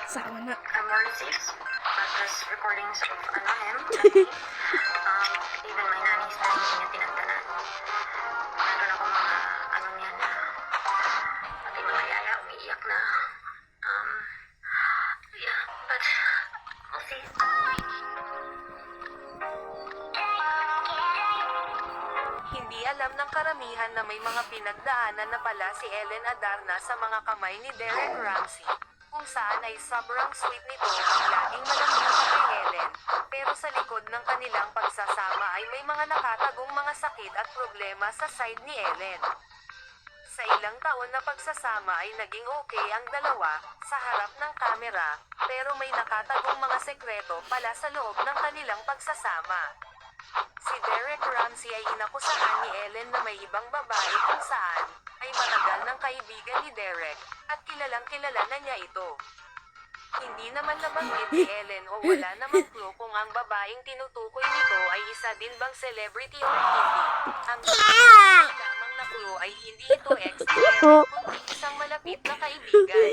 Sama na. Emergencies, address recordings of anonym. Even my nanny's na hindi niya tinagdanan. Meron ako mga ano niya na pati mga yaya umiiyak na. Yeah, but we'll see. Hindi alam ng karamihan na may mga pinagdaanan na pala si Ellen Adarna sa mga kamay ni Derek Ramsey, kung saan ay sobrang sweet nito ang laging malambing kay Ellen, pero sa likod ng kanilang pagsasama ay may mga nakatagong mga sakit at problema sa side ni Ellen. Sa ilang taon na pagsasama ay naging okay ang dalawa, sa harap ng kamera, pero may nakatagong mga sekreto pala sa loob ng kanilang pagsasama. Si Derek Ramsey ay inakusahan ni Ellen na may ibang babae kung saan ay matagal ng kaibigan ni Derek at kilalang kilala na niya ito. Hindi naman nabanggit ni Ellen o wala namang clue kung ang babaeng tinutukoy nito ay isa din bang celebrity o hindi. Ang lamang na clue ay hindi ito ex ni Derek kundi isang malapit na kaibigan.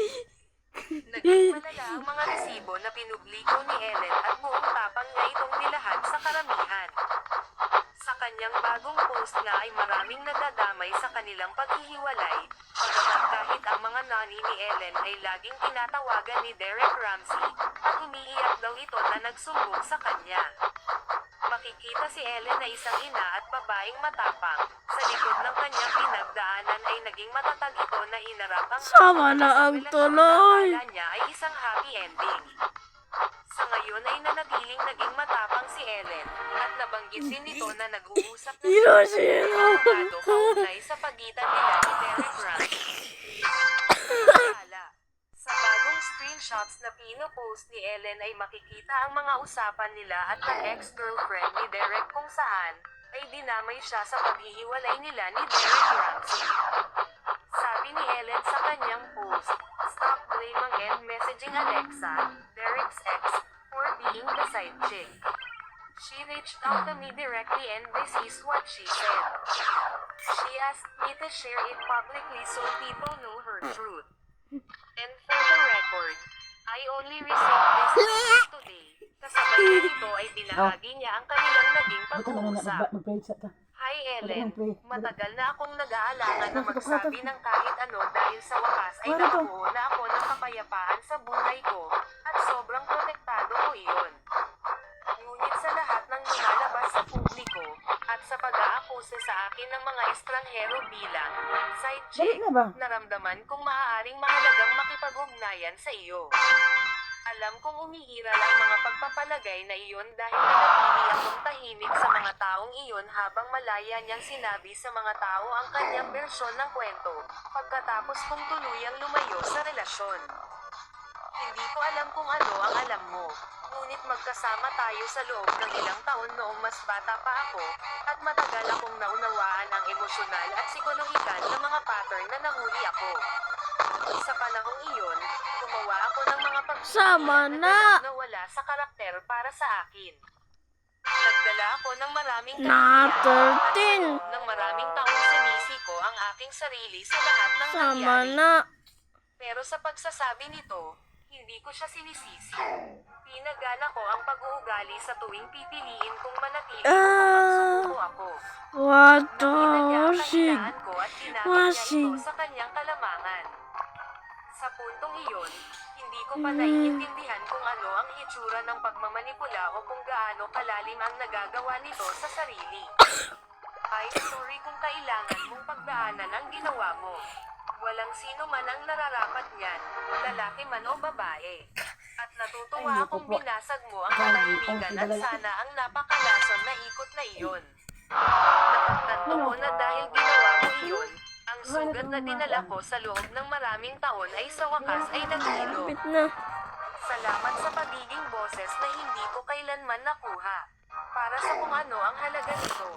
Naging malala ang mga resibo na pinubliko ni Ellen at buong tapang niya itong nilahad sa karamihan. Sa kanyang bagong post nga ay maraming nadadamay sa kanilang paghihiwalay, pagkat kahit ang mga nani ni Ellen ay laging tinatawagan ni Derek Ramsey, at umiiyak daw ito na nagsumbong sa kanya. Makikita si Ellen na isang ina at babaeng matapang. Sa likod ng kanyang pinagdaanan ay naging matatag ito na inarap ang Sama na ang tuloy. akala niya ay isang happy ending. Sa ngayon ay nanatiling naging matapang si Ellen, at nabanggit din nito na nag-uusap na abogado kaugnay sa pagitan nila ni Derek Ramsey. Sa bagong screenshots na pinopost ni Ellen ay makikita ang mga usapan nila at ng ex-girlfriend ni Derek kung saan ay dinamay siya sa paghihiwalay nila ni Derek Ramsey. Sabi ni Ellen sa kanyang post, "Stop blaming and messaging Alexa, Derek's ex, for being the side chick. She reached out to me directly and this is what she said. She asked me to share it publicly so people know her truth. And for the record, I only received this message today." Kasabay na nito ay binahagi niya ang kanilang naging pag-uusap. "Hi Ellen, matagal na akong nag-aalangan na magsabi ng kahit ano dahil sa wakas ay nakuha na ako ng kapayapaan sa buhay ko, at sobrang protektado ko iyon. Ngunit sa lahat ng lumalabas sa publiko, at sa pag-aakusa sa akin ng mga estranghero bilang side chick, naramdaman kong maaaring mahalagang makipag-ugnayan sa iyo. Alam kong umiiral ang mga pagpapalagay na iyon dahil nanatili akong tahimik sa mga taong iyon habang malaya niyang sinabi sa mga tao ang kanyang bersyon ng kwento, pagkatapos kong tuluyang lumayo sa relasyon. Hindi ko alam kung ano ang alam mo, ngunit magkasama tayo sa loob ng ilang taon noong mas bata pa ako, at matagal akong naunawaan ang emosyonal at psikolohikal na mga pattern na nahuli ako. Sa panahong iyon, gumawa ako ng mga Sama na. na wala sa karakter para sa akin. Nagdala ako ng maraming Na kaibigan, 13. at ng maraming taong sinisi ko ang aking sarili sa lahat ng Sama nangyari. na. Pero sa pagsasabi nito, hindi ko siya sinisisi. Pinagana ko ang pag-uugali sa tuwing pipiliin kong manatili o magsuko ako. What Nakita niya ang the shit? kahinaan ko at ginamit niya Washing. ito sa kanyang kalamangan. Sa puntong iyon, hindi ko pa naiintindihan kung ano ang hitsura ng pagmamanipula o kung gaano kalalim ang nagagawa nito sa sarili. I'm sorry kung kailangan mong pagdaanan ang ginawa mo. Walang sino man ang nararapat niyan, lalaki man o babae. At natutuwa akong binasag mo ang katahimikan at sana ang napakalason na ikot na iyon. Totoo na dahil ginawa mo iyon, ang sugat na dinala ko sa loob ng maraming taon ay sa wakas ay naghilom. Kapit na. Salamat sa pagiging boses na hindi ko kailanman nakuha. Para sa kung ano ang halaga nito,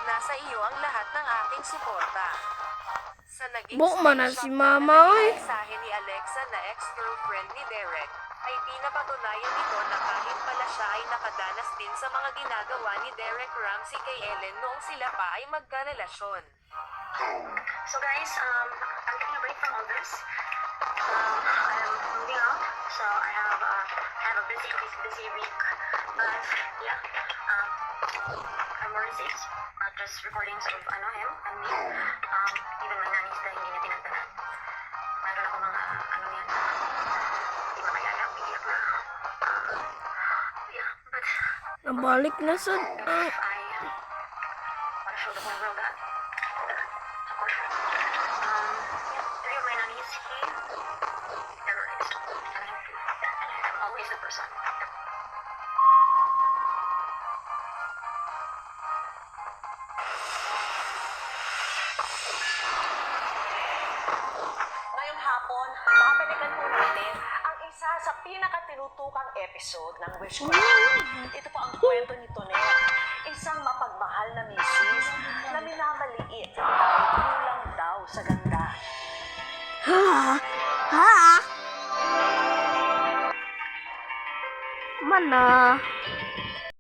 nasa iyo ang lahat ng aking suporta. Sa naging Bukma na screenshot si na Mama, oy. mensahe ni Alexa na ex-girlfriend ni Derek, ay pinapatunayan nito na kahit pala siya ay nakadanas din sa mga ginagawa ni Derek Ramsey kay Ellen noong sila pa ay magkarelasyon. So guys, I'm taking a break from all this. I'm moving out, so I have a busy week. But yeah, I'm more safe. Not just recordings of him and me. Even my nannies na hindi niya tinagdanan. Meron ako mga yan na hindi makayaya, umiiyak na. Yeah, but Nabalik na sa... I want to show the whole world that support. Yeah, three of my nannies, he terrorized. And I'm always the person. Ngayong hapon, babalikan po natin ang isa sa pinakatinutukang episode ng Wish Question. Ito po ang kwento ni Tonet, isang mapagmahal na misis na minamaliit dahil kulang daw sa ganda. Ha? Ha? Mana?